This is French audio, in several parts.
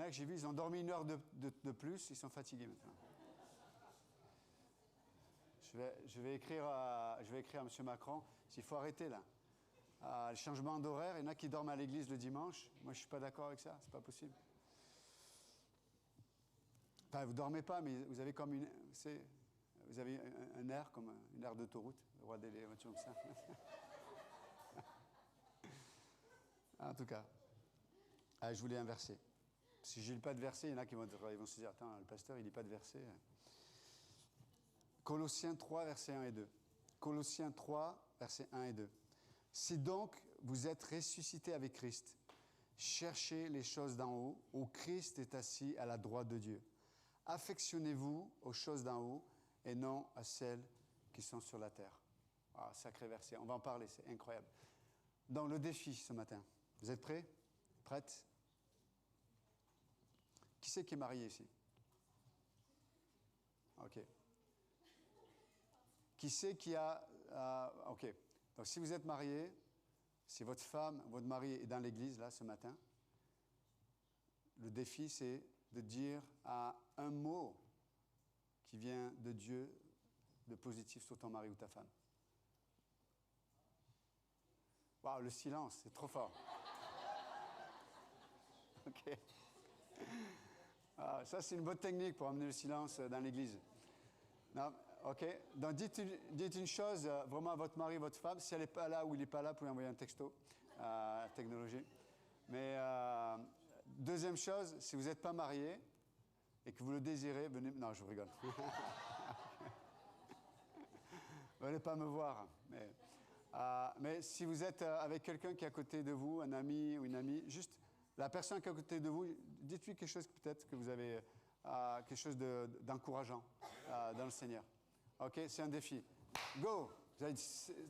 y en a que j'ai vu, ils ont dormi 1 heure de plus, ils sont fatigués maintenant. Je vais écrire à M. Macron, s'il faut arrêter là. Le changement d'horaire, il y en a qui dorment à l'église le dimanche. Moi, je ne suis pas d'accord avec ça, c'est pas possible. Enfin, vous ne dormez pas, mais vous avez comme vous avez un air, comme une aire d'autoroute, le roi des voitures comme ça. En tout cas, je voulais un verset. Si je ne lis pas de verset, il y en a qui vont se dire, attends, le pasteur, il ne lit pas de verset. Colossiens 3, versets 1 et 2. Colossiens 3, versets 1 et 2. Si donc vous êtes ressuscités avec Christ, cherchez les choses d'en haut, où Christ est assis à la droite de Dieu. Affectionnez-vous aux choses d'en haut et non à celles qui sont sur la terre. Ah, sacré verset, on va en parler, c'est incroyable. Donc le défi ce matin, vous êtes prêts? Prêtes? Qui c'est qui est marié ici? Ok. Qui c'est qui a... ok. Donc si vous êtes marié, si votre femme, votre mari est dans l'église là ce matin, le défi c'est de dire un mot qui vient de Dieu de positif sur ton mari ou ta femme. Waouh, le silence, c'est trop fort. Ok. Ah, ça, c'est une bonne technique pour amener le silence dans l'église. Non, ok. Donc, dites une chose vraiment à votre mari, votre femme. Si elle n'est pas là ou il n'est pas là, vous pouvez envoyer un texto. Technologie. Mais deuxième chose, si vous n'êtes pas marié et que vous le désirez, venez... Non, je vous rigole. Venez pas me voir. Mais si vous êtes avec quelqu'un qui est à côté de vous, un ami ou une amie, juste la personne qui est à côté de vous, dites-lui quelque chose peut-être que vous avez, quelque chose d'encourageant dans le Seigneur. Ok, c'est un défi. Go! Vous avez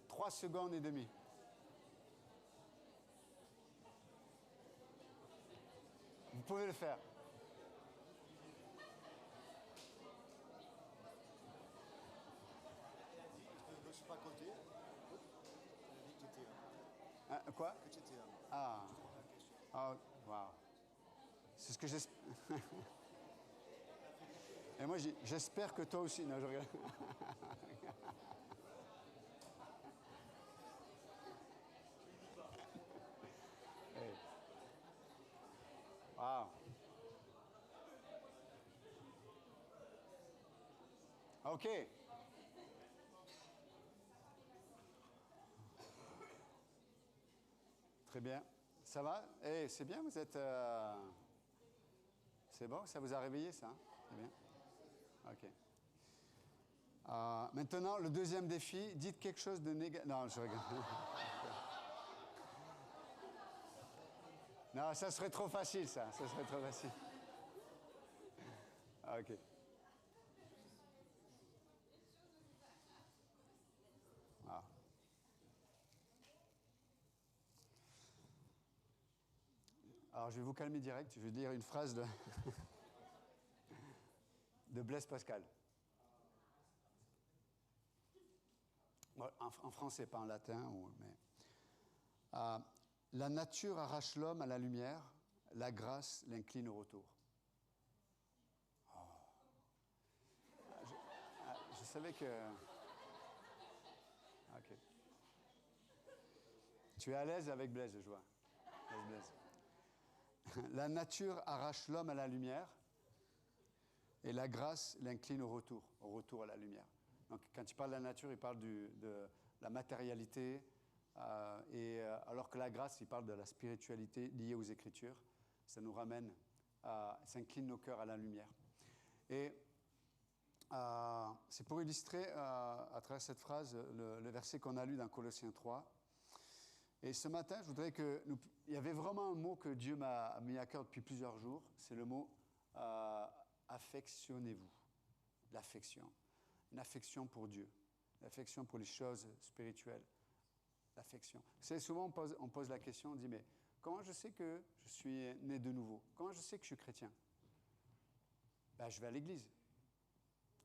3 secondes et demie. Vous pouvez le faire. Je ne suis pas à côté. Quoi? Ah. Oh, wow. C'est ce que j'espère. Et moi, j'espère que toi aussi. Non, je regarde. Hey. Wow. OK. Très bien. Ça va? Eh, c'est bien, vous êtes... C'est bon, ça vous a réveillé, ça? C'est bien? OK. Maintenant, le deuxième défi, dites quelque chose de négatif... Non, je regarde. Non, ça serait trop facile, ça. Ça serait trop facile. OK. Ah. Alors, je vais vous calmer direct. Je vais dire une phrase de Blaise Pascal. Bon, en français, pas en latin, mais... la nature arrache l'homme à la lumière, la grâce l'incline au retour. Oh. Je savais que... OK. Tu es à l'aise avec Blaise, je vois. Blaise. La nature arrache l'homme à la lumière et la grâce l'incline au retour à la lumière. Donc, quand il parle de la nature, il parle de la matérialité, alors que la grâce, il parle de la spiritualité liée aux Écritures. Ça nous ramène, ça incline nos cœurs à la lumière. Et c'est pour illustrer, à travers cette phrase, le verset qu'on a lu dans Colossiens 3. Et ce matin, je voudrais que... il y avait vraiment un mot que Dieu m'a mis à cœur depuis plusieurs jours. C'est le mot « affectionnez-vous ». L'affection. Une affection pour Dieu. L'affection pour les choses spirituelles. L'affection. Vous savez, souvent, on pose la question, on dit « Mais comment je sais que je suis né de nouveau? Comment je sais que je suis chrétien? » Ben, je vais à l'église.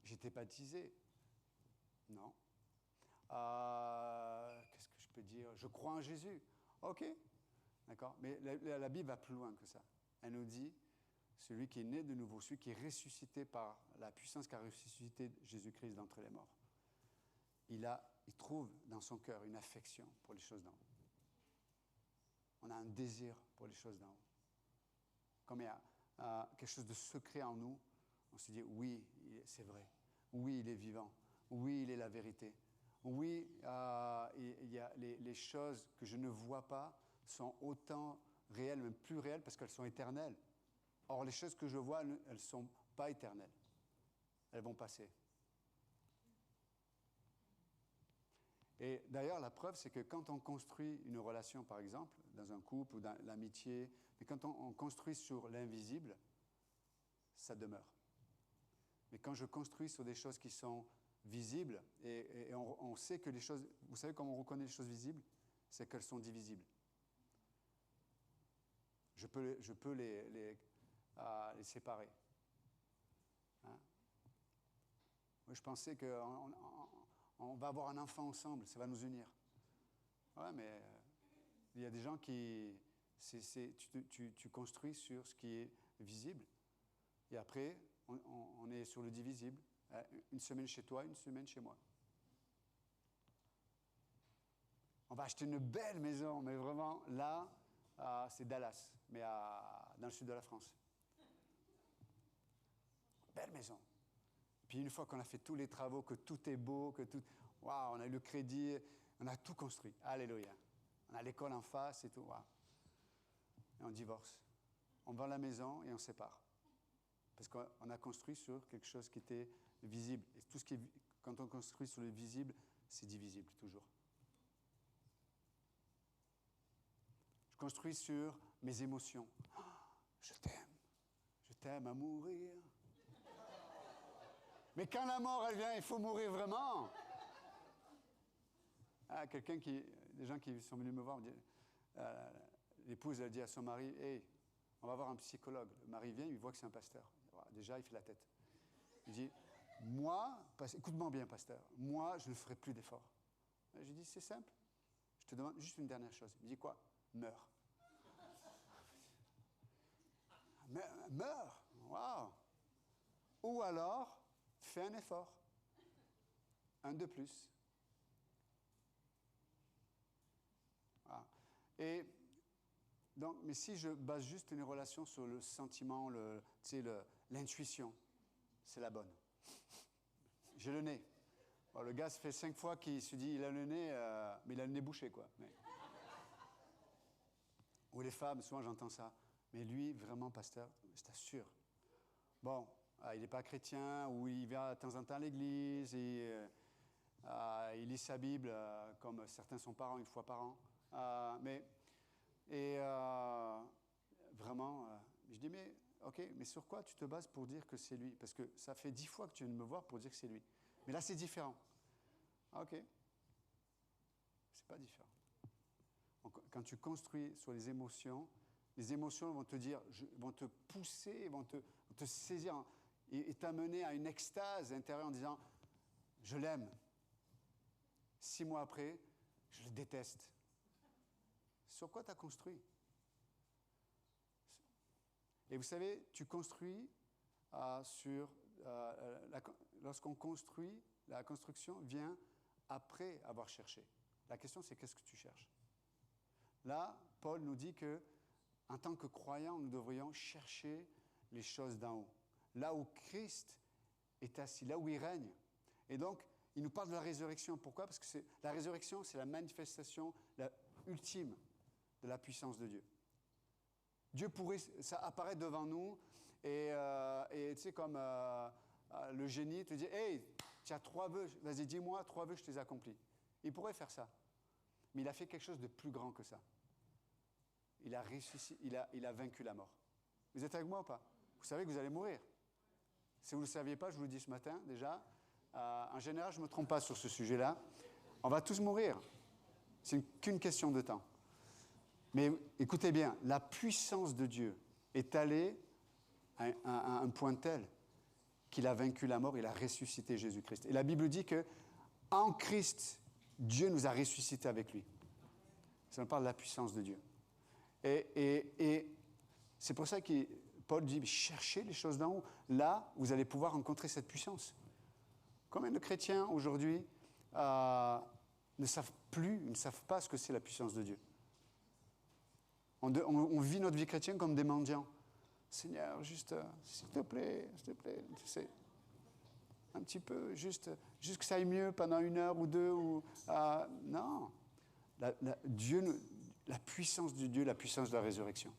J'ai été baptisé. Non. Qu'est-ce que je peux dire? Je crois en Jésus. OK. D'accord. Mais la Bible va plus loin que ça. Elle nous dit, celui qui est né de nouveau, celui qui est ressuscité par la puissance qu'a ressuscité Jésus-Christ d'entre les morts, il trouve dans son cœur une affection pour les choses d'en haut. On a un désir pour les choses d'en haut. Comme il y a quelque chose de secret en nous, on se dit oui, c'est vrai. Oui, il est vivant. Oui, il est la vérité. Oui, il y a les choses que je ne vois pas sont autant réelles, même plus réelles, parce qu'elles sont éternelles. Or, les choses que je vois, elles ne sont pas éternelles. Elles vont passer. Et d'ailleurs, la preuve, c'est que quand on construit une relation, par exemple, dans un couple ou dans l'amitié, mais quand on construit sur l'invisible, ça demeure. Mais quand je construis sur des choses qui sont visibles, et on sait que les choses... Vous savez comment on reconnaît les choses visibles? C'est qu'elles sont divisibles. Je peux les séparer. Hein? Moi, je pensais qu'on va avoir un enfant ensemble, ça va nous unir. Ouais, mais il y a des gens qui... tu construis sur ce qui est visible, et après, on est sur le divisible. Une semaine chez toi, une semaine chez moi. On va acheter une belle maison, mais vraiment, là, c'est Dallas, mais dans le sud de la France. Belle maison. Puis une fois qu'on a fait tous les travaux, que tout est beau, que tout... Waouh, on a eu le crédit, on a tout construit. Alléluia. On a l'école en face et tout. Waouh. Et on divorce. On vend la maison et on se sépare. Parce qu'on a construit sur quelque chose qui était visible. Et tout ce qui est, quand on construit sur le visible, c'est divisible, toujours. Je construis sur mes émotions. Oh, je t'aime à mourir. Mais quand la mort, elle vient, il faut mourir vraiment. Des gens qui sont venus me voir, me disent, l'épouse, elle dit à son mari, hey, on va voir un psychologue. Le mari vient, il voit que c'est un pasteur. Déjà, il fait la tête. Il dit, moi, écoute-moi bien, pasteur, moi, je ne ferai plus d'efforts. Je lui dis, c'est simple. Je te demande juste une dernière chose. Il me dit quoi? Meurs. Meurs. Waouh. Ou alors, fais un effort. Un de plus. Voilà. Et donc, mais si je base juste une relation sur le sentiment, l'intuition, c'est la bonne. J'ai le nez. Bon, le gars, ça fait 5 fois qu'il se dit il a le nez, mais il a le nez bouché, quoi. Ou les femmes, souvent j'entends ça. Mais lui, vraiment, pasteur, je t'assure. Bon, il n'est pas chrétien, ou il va de temps en temps à l'église, et il lit sa Bible, comme certains sont parents, une fois par an. Vraiment, je dis, mais ok, mais sur quoi tu te bases pour dire que c'est lui? Parce que ça fait 10 fois que tu viens de me voir pour dire que c'est lui. Mais là, c'est différent. Ok. C'est pas différent. Donc, quand tu construis sur les émotions vont te dire, vont te pousser, vont te saisir et t'amener à une extase intérieure en disant, je l'aime. 6 mois après, je le déteste. Sur quoi tu as construit? Et vous savez, tu construis lorsqu'on construit, la construction vient après avoir cherché. La question, c'est qu'est-ce que tu cherches? Là, Paul nous dit que, en tant que croyants, nous devrions chercher les choses d'en haut. Là où Christ est assis, là où il règne. Et donc, il nous parle de la résurrection. Pourquoi? Parce que la résurrection, c'est la manifestation ultime de la puissance de Dieu. Dieu pourrait apparaître devant nous et tu sais, comme le génie te dit, hey, tu as 3 vœux, vas-y, dis-moi, 3 vœux, je te les accomplis. Il pourrait faire ça. Mais il a fait quelque chose de plus grand que ça. Il a ressuscité, il a vaincu la mort. Vous êtes avec moi ou pas? Vous savez que vous allez mourir. Si vous ne le saviez pas, je vous le dis ce matin déjà. En général, je ne me trompe pas sur ce sujet-là. On va tous mourir. C'est qu'une question de temps. Mais écoutez bien, la puissance de Dieu est allée à un point tel qu'il a vaincu la mort, il a ressuscité Jésus-Christ. Et la Bible dit que en Christ, Dieu nous a ressuscités avec lui. Ça nous parle de la puissance de Dieu. Et c'est pour ça que Paul dit, cherchez les choses d'en haut. Là, vous allez pouvoir rencontrer cette puissance. Combien de chrétiens aujourd'hui ne savent pas ce que c'est la puissance de Dieu? On vit notre vie chrétienne comme des mendiants. Seigneur, juste, s'il te plaît, tu sais, un petit peu, juste que ça aille mieux pendant 1 heure ou 2. Non. La puissance de Dieu, la puissance de la résurrection.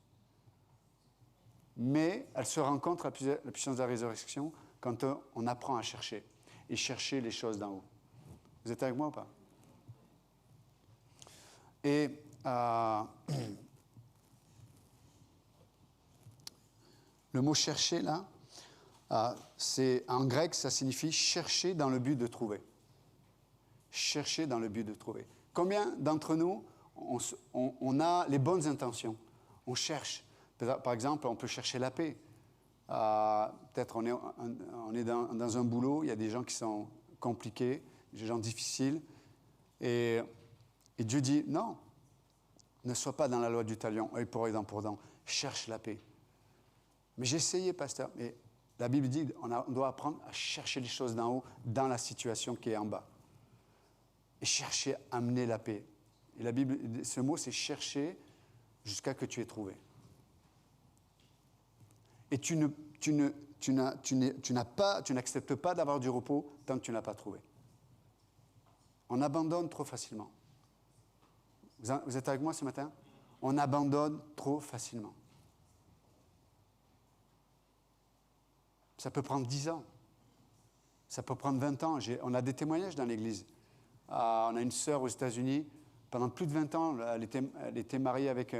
Mais elle se rencontre, la puissance de la résurrection, quand on apprend à chercher. Et chercher les choses d'en haut. Vous êtes avec moi ou pas? Et le mot chercher, là, en grec, ça signifie chercher dans le but de trouver. Chercher dans le but de trouver. Combien d'entre nous, on a les bonnes intentions? On cherche. Par exemple, on peut chercher la paix. Peut-être on est dans un boulot, il y a des gens qui sont compliqués, des gens difficiles. Et Dieu dit, non, ne sois pas dans la loi du talion, œil pour œil, dent pour dent. Cherche la paix. Mais j'ai essayé, pasteur. Mais la Bible dit on doit apprendre à chercher les choses d'en haut dans la situation qui est en bas. Et chercher à amener la paix. Et la Bible, ce mot, c'est chercher jusqu'à que tu aies trouvé. Et tu n'acceptes pas d'avoir du repos tant que tu ne l'as pas trouvé. On abandonne trop facilement. Vous êtes avec moi ce matin? On abandonne trop facilement. Ça peut prendre 10 ans. Ça peut prendre 20 ans. On a des témoignages dans l'Église. On a une sœur aux États-Unis. Pendant plus de 20 ans, elle était mariée avec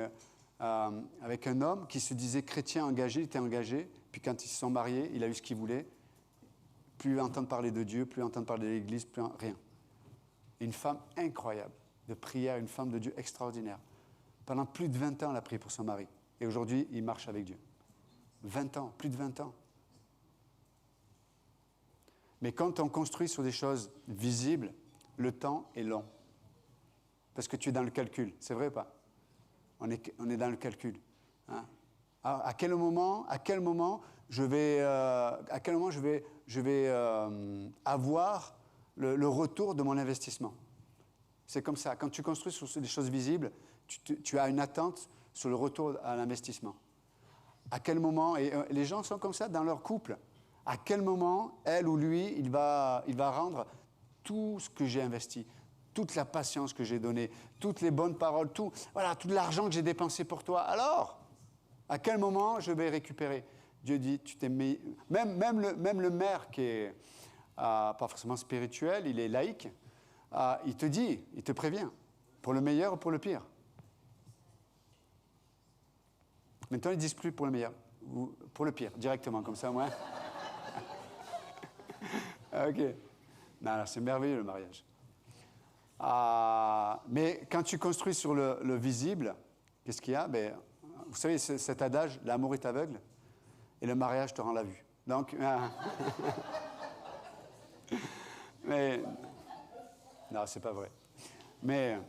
un homme qui se disait chrétien engagé. Il était engagé. Puis quand ils se sont mariés, il a eu ce qu'il voulait. Plus entendre parler de Dieu, plus entendre parler de l'Église, plus rien. Une femme incroyable de prière, une femme de Dieu extraordinaire. Pendant plus de 20 ans, elle a prié pour son mari. Et aujourd'hui, il marche avec Dieu. 20 ans, plus de 20 ans. Mais quand on construit sur des choses visibles, le temps est long. Parce que tu es dans le calcul. C'est vrai ou pas? On est dans le calcul. Hein? À quel moment je vais avoir le retour de mon investissement? C'est comme ça. Quand tu construis sur des choses visibles, tu as une attente sur le retour à l'investissement. À quel moment, et les gens sont comme ça dans leur couple, à quel moment, elle ou lui, il va rendre tout ce que j'ai investi, toute la patience que j'ai donnée, toutes les bonnes paroles, tout l'argent que j'ai dépensé pour toi. Alors, à quel moment je vais récupérer? Dieu dit, tu t'es mis... Même le maire qui est pas forcément spirituel, il est laïque, il te dit, il te prévient, pour le meilleur ou pour le pire. Maintenant, ils ne disent plus pour le meilleur, ou pour le pire, directement, comme ça, moi. OK. Non, c'est merveilleux, le mariage. Mais quand tu construis sur le visible, qu'est-ce qu'il y a? Vous savez, cet adage, l'amour est aveugle, et le mariage te rend la vue. Donc, mais, non, c'est pas vrai. Mais,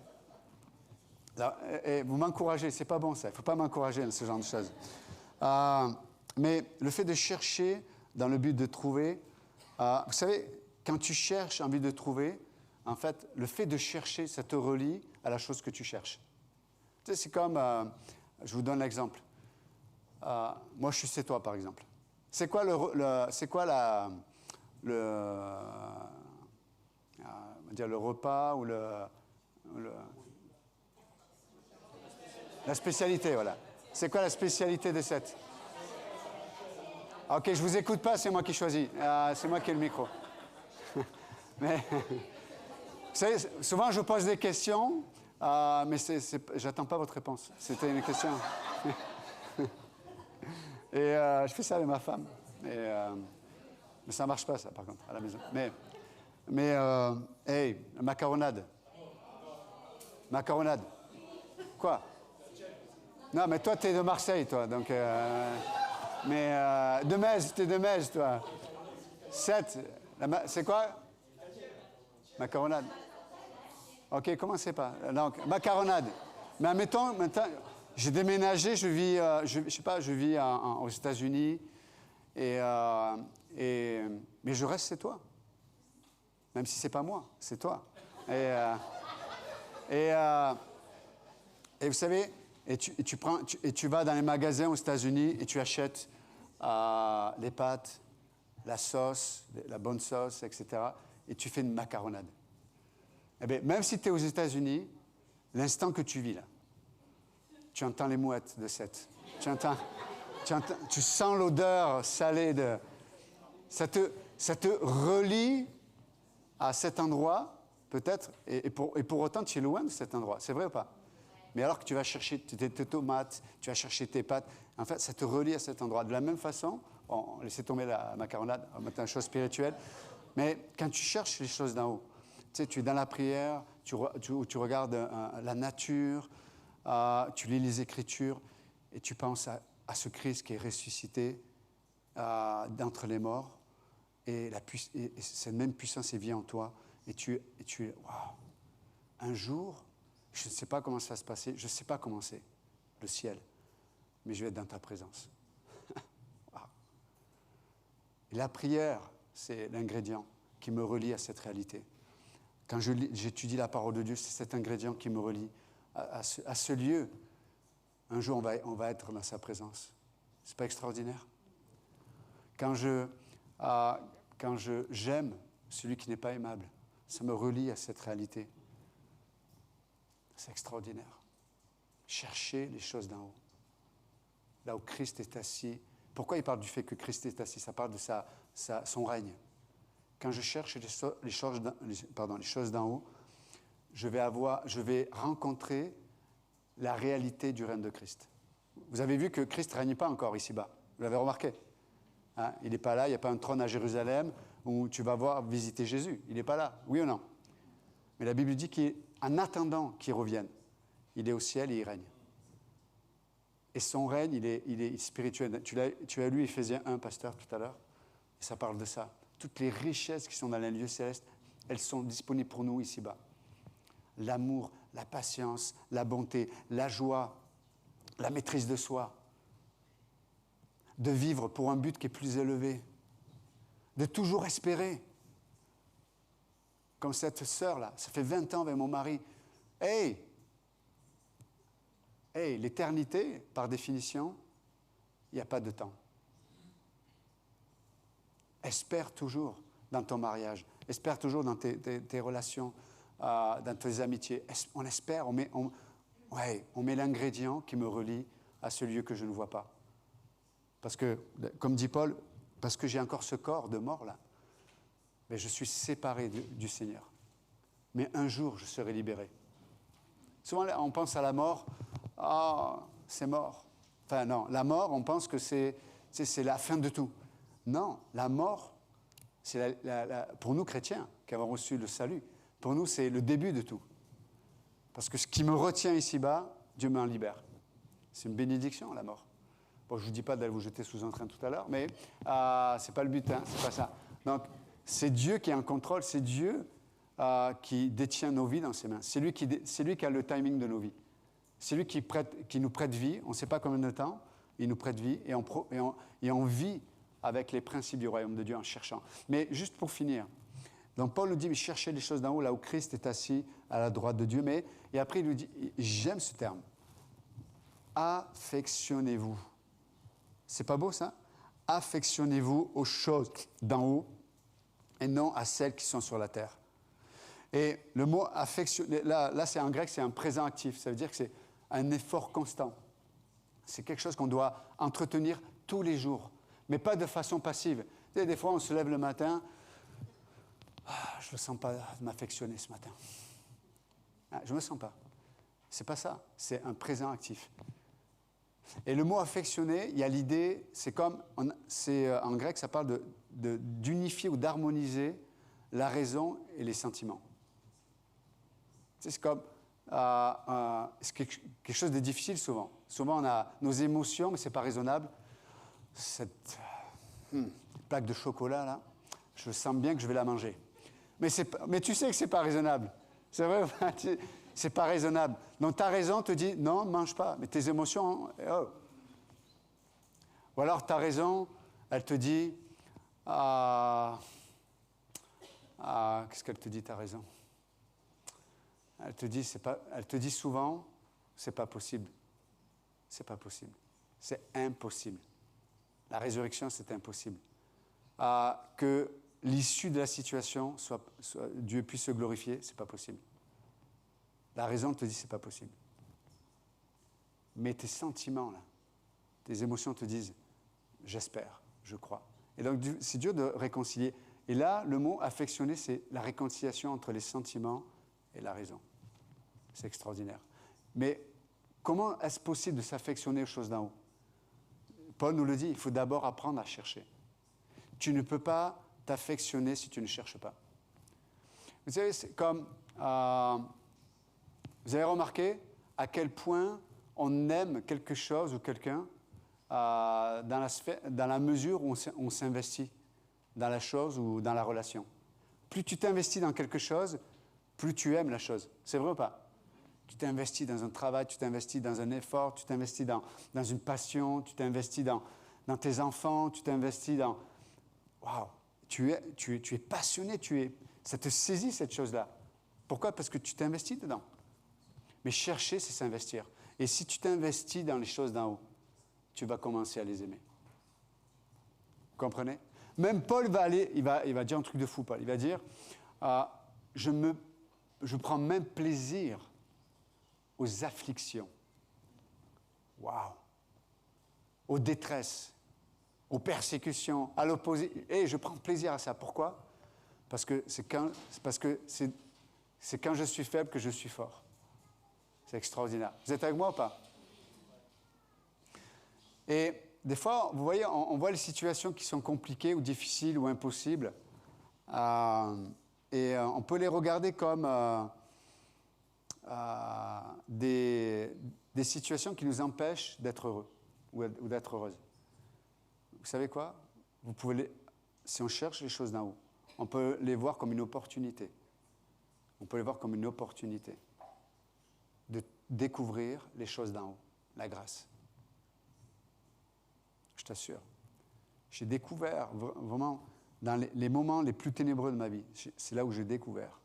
vous m'encouragez, c'est pas bon ça, il ne faut pas m'encourager dans ce genre de choses. Mais le fait de chercher dans le but de trouver, vous savez, quand tu cherches en but de trouver, en fait, le fait de chercher, ça te relie à la chose que tu cherches. Tu sais, c'est comme, je vous donne l'exemple. Moi, je suis chez toi, par exemple. C'est quoi on va dire le repas ou la spécialité, voilà. C'est quoi la spécialité de cette? OK, je ne vous écoute pas, c'est moi qui choisis. C'est moi qui ai le micro. Mais, vous savez, souvent je pose des questions, mais j'attends pas votre réponse. C'était une question. Et je fais ça avec ma femme. Mais ça ne marche pas, ça, par contre, à la maison. Mais hey, macaronade. Macaronade. Quoi? Non, mais toi, tu es de Marseille, toi. Donc, mais de Metz, tu es de Metz, toi. 7. C'est quoi? Macaronade. OK, commencez pas. Donc, macaronade. Mais admettons, maintenant, J'ai déménagé, je vis aux États-Unis, mais je reste chez toi. Même si c'est pas moi, c'est toi. Et vous savez, tu vas dans les magasins aux États-Unis et tu achètes les pâtes, la sauce, la bonne sauce, etc. Et tu fais une macaronade. Eh bien, même si tu es aux États-Unis, l'instant que tu vis là, tu entends les mouettes de Seth. Tu sens l'odeur salée de... Ça te relie à cet endroit, peut-être, et pour autant, tu es loin de cet endroit. C'est vrai ou pas? Mais alors que tu vas chercher tes tomates, tu vas chercher tes pâtes, en fait, ça te relie à cet endroit. De la même façon, on laissez tomber la macaronade, on va mettre une chose spirituelle, mais quand tu cherches les choses d'en haut, tu sais, tu es dans la prière, tu regardes la nature, tu lis les Écritures, et tu penses à ce Christ qui est ressuscité d'entre les morts, et cette même puissance est vie en toi, et tu es, waouh, un jour, je ne sais pas comment ça va se passer, je ne sais pas comment c'est, le ciel, mais je vais être dans ta présence. Wow. Et la prière, c'est l'ingrédient qui me relie à cette réalité. Quand j'étudie la parole de Dieu, c'est cet ingrédient qui me relie à ce lieu. Un jour, on va être dans sa présence. C'est pas extraordinaire? Quand j'aime celui qui n'est pas aimable, ça me relie à cette réalité. C'est extraordinaire. Chercher les choses d'en haut. Là où Christ est assis. Pourquoi il parle du fait que Christ est assis? Ça parle de son règne. Quand je cherche les choses d'en haut, je vais rencontrer la réalité du règne de Christ. Vous avez vu que Christ ne règne pas encore ici-bas. Vous l'avez remarqué? Hein? Il n'est pas là, il n'y a pas un trône à Jérusalem où tu vas visiter Jésus. Il n'est pas là, oui ou non? Mais la Bible dit qu'en attendant qu'il revienne, il est au ciel et il règne. Et son règne, il est spirituel. Tu as lu Éphésiens 1, pasteur, tout à l'heure, et ça parle de ça. Toutes les richesses qui sont dans les lieux célestes, elles sont disponibles pour nous ici-bas. L'amour, la patience, la bonté, la joie, la maîtrise de soi, de vivre pour un but qui est plus élevé, de toujours espérer. Comme cette sœur-là, ça fait 20 ans avec mon mari. Hey, l'éternité, par définition, il n'y a pas de temps. Espère toujours dans ton mariage, espère toujours dans tes relations, dans tes amitiés. On espère, on met l'ingrédient qui me relie à ce lieu que je ne vois pas. Parce que, comme dit Paul, parce que j'ai encore ce corps de mort là, mais je suis séparé du Seigneur. Mais un jour, je serai libéré. Souvent, on pense à la mort, c'est mort. Enfin non, la mort, on pense que c'est la fin de tout. Non, la mort, c'est pour nous chrétiens qui avons reçu le salut, pour nous, c'est le début de tout. Parce que ce qui me retient ici-bas, Dieu m'en libère. C'est une bénédiction, la mort. Bon, je ne vous dis pas d'aller vous jeter sous un train tout à l'heure, mais ce n'est pas le but, hein, c'est pas ça. Donc, c'est Dieu qui est en contrôle, c'est Dieu qui détient nos vies dans ses mains. C'est lui qui a le timing de nos vies. C'est lui qui nous prête vie, on ne sait pas combien de temps, il nous prête vie, et on vit avec les principes du royaume de Dieu en cherchant. Mais juste pour finir, donc Paul nous dit, mais cherchez les choses d'en haut, là où Christ est assis à la droite de Dieu. Et après, il nous dit, j'aime ce terme, affectionnez-vous. C'est pas beau ça? Affectionnez-vous aux choses d'en haut et non à celles qui sont sur la terre. Et le mot affectionner, là c'est en grec, c'est un présent actif. Ça veut dire que c'est un effort constant. C'est quelque chose qu'on doit entretenir tous les jours, mais pas de façon passive. Tu sais, des fois, on se lève le matin, je ne sens pas m'affectionner ce matin. Je ne me sens pas. C'est pas ça, c'est un présent actif. Et le mot affectionner, il y a l'idée, en grec, ça parle d'unifier ou d'harmoniser la raison et les sentiments. C'est comme c'est quelque chose de difficile souvent. Souvent, on a nos émotions, mais ce n'est pas raisonnable. Cette plaque de chocolat, là, je sens bien que je vais la manger. Mais tu sais que ce n'est pas raisonnable. C'est vrai, C'est pas raisonnable. Donc ta raison te dit non, ne mange pas. Mais tes émotions, oh. Ou alors ta raison, elle te dit qu'est-ce qu'elle te dit, ta raison? Elle te dit souvent, c'est pas possible. C'est pas possible. C'est impossible. La résurrection, c'est impossible. Que l'issue de la situation soit Dieu puisse se glorifier, c'est pas possible. La raison te dit c'est pas possible. Mais tes sentiments, là, tes émotions te disent j'espère, je crois. Et donc c'est dur de réconcilier. Et là, le mot affectionner, c'est la réconciliation entre les sentiments et la raison. C'est extraordinaire. Mais comment est-ce possible de s'affectionner aux choses d'en haut? Paul nous le dit, il faut d'abord apprendre à chercher. Tu ne peux pas t'affectionner si tu ne cherches pas. Vous savez, c'est comme... vous avez remarqué à quel point on aime quelque chose ou quelqu'un dans la mesure où on s'investit dans la chose ou dans la relation. Plus tu t'investis dans quelque chose, plus tu aimes la chose. C'est vrai ou pas? Tu t'investis dans un travail, tu t'investis dans un effort, tu t'investis dans une passion, tu t'investis dans tes enfants, tu t'investis dans... Waouh! Tu es passionné, ça te saisit cette chose-là. Pourquoi? Parce que tu t'investis dedans. Mais chercher, c'est s'investir. Et si tu t'investis dans les choses d'en haut, tu vas commencer à les aimer. Vous comprenez? Même Paul va aller, il va dire un truc de fou, Paul. Il va dire, je prends même plaisir aux afflictions. Waouh! Aux détresses, aux persécutions, à l'opposé. Et je prends plaisir à ça. Pourquoi? Parce que c'est quand je suis faible que je suis fort. C'est extraordinaire. Vous êtes avec moi ou pas? Et des fois, vous voyez, on voit les situations qui sont compliquées ou difficiles ou impossibles. Et on peut les regarder comme des situations qui nous empêchent d'être heureux ou d'être heureuses. Vous savez quoi? Si on cherche les choses d'en haut, on peut les voir comme une opportunité. On peut les voir comme une opportunité de découvrir les choses d'en haut, la grâce. Je t'assure. J'ai découvert vraiment, dans les moments les plus ténébreux de ma vie, c'est là où j'ai découvert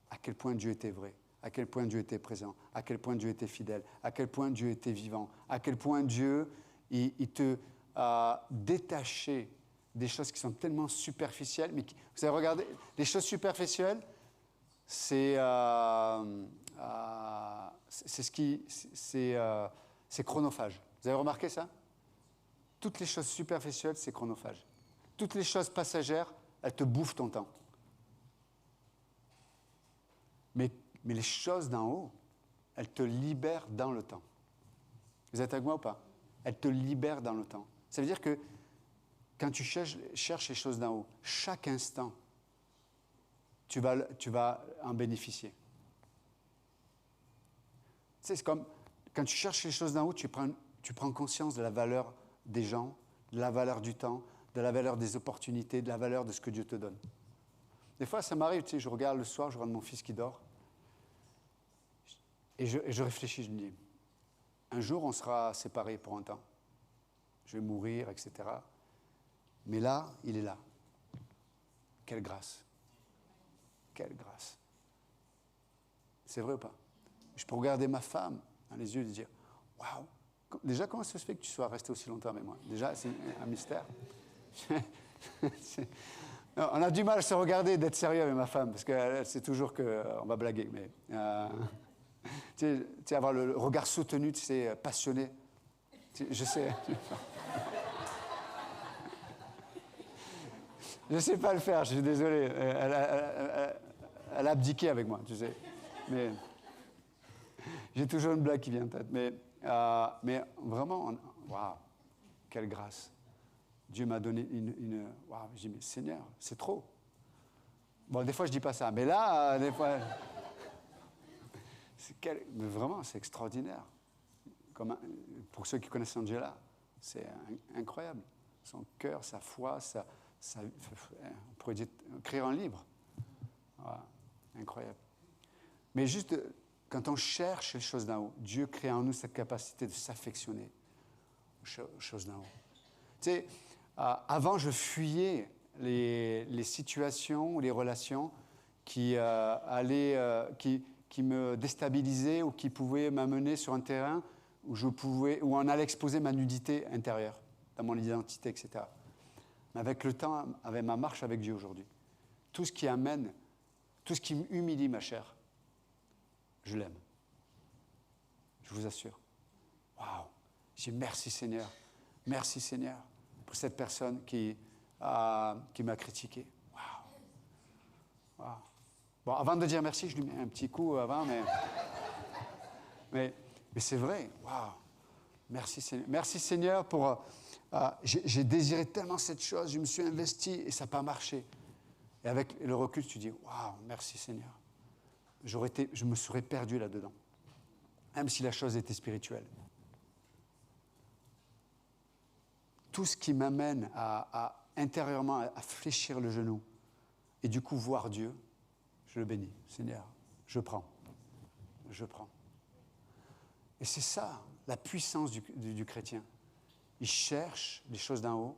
à quel point Dieu était vrai, à quel point Dieu était présent, à quel point Dieu était fidèle, à quel point Dieu était vivant, à quel point Dieu, il te détaché des choses qui sont tellement superficielles. Mais vous avez regardé, les choses superficielles, c'est chronophage. Vous avez remarqué ça? Toutes les choses superficielles, c'est chronophage. Toutes les choses passagères, elles te bouffent ton temps. Mais les choses d'en haut, elles te libèrent dans le temps. Vous êtes avec moi ou pas? Elles te libèrent dans le temps. Ça veut dire que quand tu cherches les choses d'en haut, chaque instant, tu vas en bénéficier. Tu sais, c'est comme quand tu cherches les choses d'en haut, tu prends conscience de la valeur des gens, de la valeur du temps, de la valeur des opportunités, de la valeur de ce que Dieu te donne. Des fois, ça m'arrive, tu sais, je regarde le soir, je regarde mon fils qui dort, et je réfléchis, je me dis, un jour, on sera séparés pour un temps. Je vais mourir, etc. Mais là, il est là. Quelle grâce. Quelle grâce. C'est vrai ou pas? Je peux regarder ma femme dans les yeux et dire, waouh, déjà, comment ça se fait que tu sois resté aussi longtemps avec moi? Déjà, c'est un mystère. Non, on a du mal à se regarder, d'être sérieux avec ma femme, parce que c'est toujours qu'on va blaguer. Mais tu sais, avoir le regard soutenu, tu sais, passionné. Je sais. Je ne sais pas le faire, je suis désolé. Elle a abdiqué avec moi, tu sais. Mais j'ai toujours une blague qui vient en tête. Mais vraiment, waouh, quelle grâce. Dieu m'a donné waouh, je dis, mais Seigneur, c'est trop. Bon, des fois, je ne dis pas ça, mais là, des fois... Mais vraiment, c'est extraordinaire. Pour ceux qui connaissent Angela, c'est incroyable. Son cœur, sa foi, on pourrait écrire un livre. Voilà, incroyable. Mais juste, Quand on cherche les choses d'en haut, Dieu crée en nous cette capacité de s'affectionner aux choses d'en haut. Tu sais, avant, je fuyais les situations ou les relations qui me déstabilisaient ou qui pouvaient m'amener sur un terrain où on allait exposer ma nudité intérieure, dans mon identité, etc. Mais avec le temps, avec ma marche avec Dieu aujourd'hui, tout ce qui humilie ma chair, je l'aime. Je vous assure. Waouh! Je dis merci Seigneur. Merci Seigneur pour cette personne qui m'a critiqué. Waouh! Waouh! Bon, avant de dire merci, je lui mets un petit coup avant, mais c'est vrai. Waouh! Merci Seigneur. Merci Seigneur pour... j'ai désiré tellement cette chose, je me suis investi et ça n'a pas marché. Et avec le recul, tu dis, waouh, merci Seigneur. Je me serais perdu là-dedans, même si la chose était spirituelle. Tout ce qui m'amène intérieurement à fléchir le genou et du coup voir Dieu, je le bénis. Seigneur, je prends. Je prends. Et c'est ça, la puissance du chrétien. Il cherche les choses d'en haut,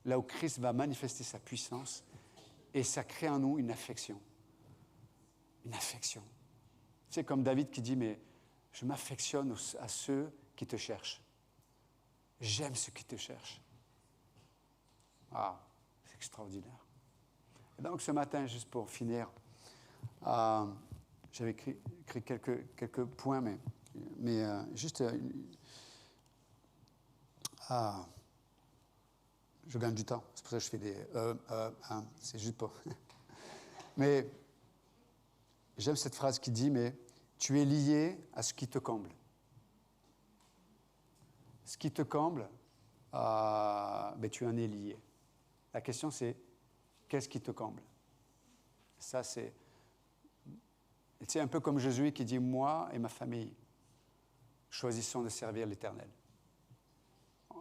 là où Christ va manifester sa puissance, et ça crée en nous une affection. Une affection. C'est comme David qui dit, mais je m'affectionne à ceux qui te cherchent. J'aime ceux qui te cherchent. Ah, c'est extraordinaire. Et donc ce matin, juste pour finir, j'avais écrit quelques points, mais juste... je gagne du temps, c'est pour ça que je fais des... c'est juste pour... Mais j'aime cette phrase qui dit, mais tu es lié à ce qui te comble. Ce qui te comble, tu en es lié. La question c'est, qu'est-ce qui te comble? Ça c'est... C'est un peu comme Jésus qui dit, moi et ma famille, choisissons de servir l'Éternel.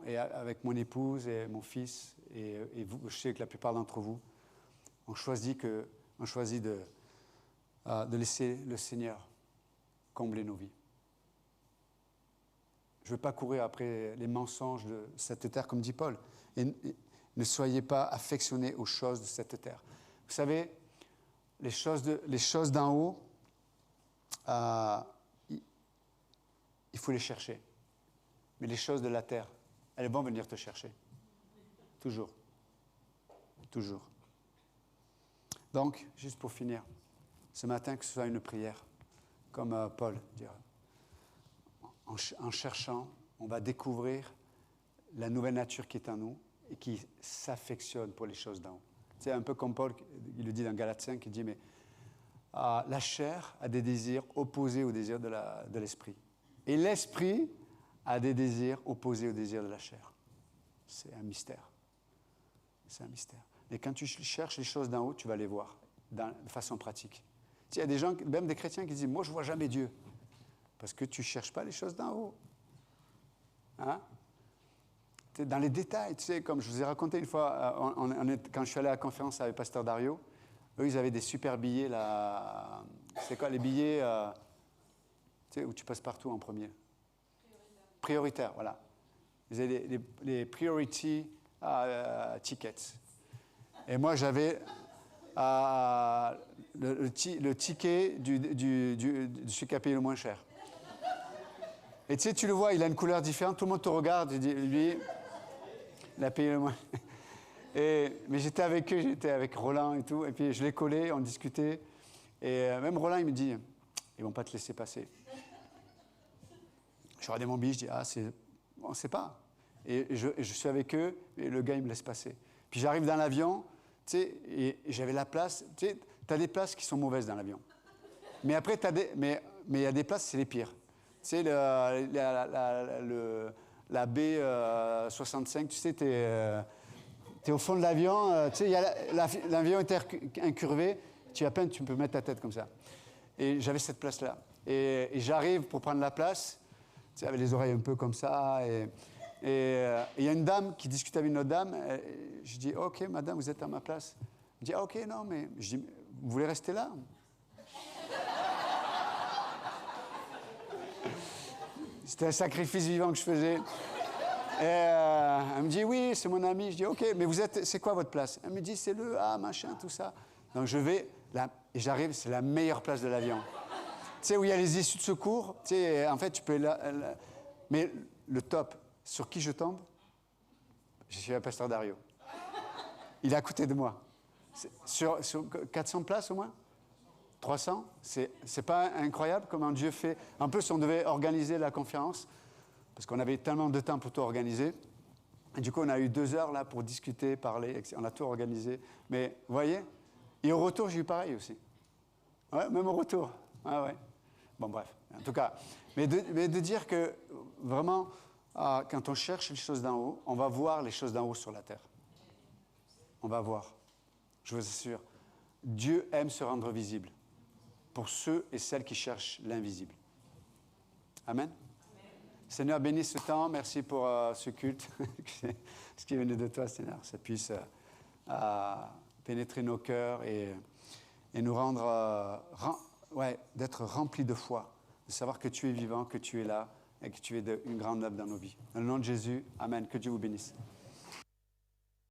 Et avec mon épouse et mon fils, et vous, je sais que la plupart d'entre vous, on choisit de laisser le Seigneur combler nos vies. Je ne veux pas courir après les mensonges de cette terre, comme dit Paul. Et ne soyez pas affectionnés aux choses de cette terre. Vous savez, les choses d'en haut, il faut les chercher. Mais les choses de la terre, elles vont venir te chercher. Toujours. Toujours. Donc, juste pour finir, ce matin, que ce soit une prière, comme Paul dirait. En cherchant, on va découvrir la nouvelle nature qui est en nous et qui s'affectionne pour les choses d'en haut. C'est un peu comme Paul, il le dit dans Galates 5, il dit, mais la chair a des désirs opposés aux désirs de l'esprit. Et l'esprit a des désirs opposés aux désirs de la chair. C'est un mystère. C'est un mystère. Et quand tu cherches les choses d'en haut, tu vas les voir de façon pratique. Il y a des gens, même des chrétiens, qui disent, moi, je ne vois jamais Dieu. Parce que tu ne cherches pas les choses d'en haut. Hein? Dans les détails, tu sais, comme je vous ai raconté une fois, quand je suis allé à la conférence avec Pasteur Dario, eux, ils avaient des super billets, là. C'est quoi, les billets tu sais, où tu passes partout en premier? Prioritaire, voilà. Ils avaient les priority tickets. Et moi, j'avais le ticket celui qui a payé le moins cher. Et tu sais, tu le vois, il a une couleur différente, tout le monde te regarde, et dit, lui, il a payé le moins. Mais j'étais avec eux, j'étais avec Roland et tout, et puis je l'ai collé, on discutait, et même Roland, il me dit, ils ne vont pas te laisser passer. Je regardais mon billet, je dis, on ne sait pas. Et je suis avec eux, et le gars, il me laisse passer. Puis j'arrive dans l'avion, tu sais, et j'avais la place, tu sais, tu as des places qui sont mauvaises dans l'avion. Mais après, mais il y a des places, c'est les pires. Tu sais, la B65, tu sais, tu es au fond de l'avion, tu sais, l'avion est incurvé, tu peux mettre ta tête comme ça. Et j'avais cette place-là. Et j'arrive pour prendre la place, tu sais, avec les oreilles un peu comme ça, et il y a une dame qui discute avec une autre dame, je dis, OK, madame, vous êtes à ma place. Elle dit, OK, non, mais je dis, vous voulez rester là? C'était un sacrifice vivant que je faisais. Et elle me dit, oui, c'est mon ami. Je dis, OK, mais c'est quoi votre place? Elle me dit, c'est le A, machin, tout ça. Donc je vais, là, et j'arrive, c'est la meilleure place de l'avion. Tu sais, où il y a les issues de secours. Tu sais, en fait, tu peux... mais le top, sur qui je tombe? Je suis un pasteur Dario. Il est à côté de moi. Sur 400 places au moins? 300? C'est pas incroyable comment Dieu fait? En plus, on devait organiser la conférence, parce qu'on avait tellement de temps pour tout organiser. Et du coup, on a eu 2 heures là pour discuter, parler, etc. On a tout organisé. Mais vous voyez? Et au retour, j'ai eu pareil aussi. Ouais, même au retour. Ah ouais. Bon, bref. En tout cas, mais de dire que vraiment, quand on cherche les choses d'en haut, on va voir les choses d'en haut sur la terre. On va voir. Je vous assure. Dieu aime se rendre visible pour ceux et celles qui cherchent l'invisible. Amen. Seigneur, bénis ce temps. Merci pour ce culte. Ce qui est venu de toi, Seigneur. Ça puisse pénétrer nos cœurs et nous rendre, d'être remplis de foi, de savoir que tu es vivant, que tu es là et que tu es une grande œuvre dans nos vies. Dans le nom de Jésus, amen. Que Dieu vous bénisse.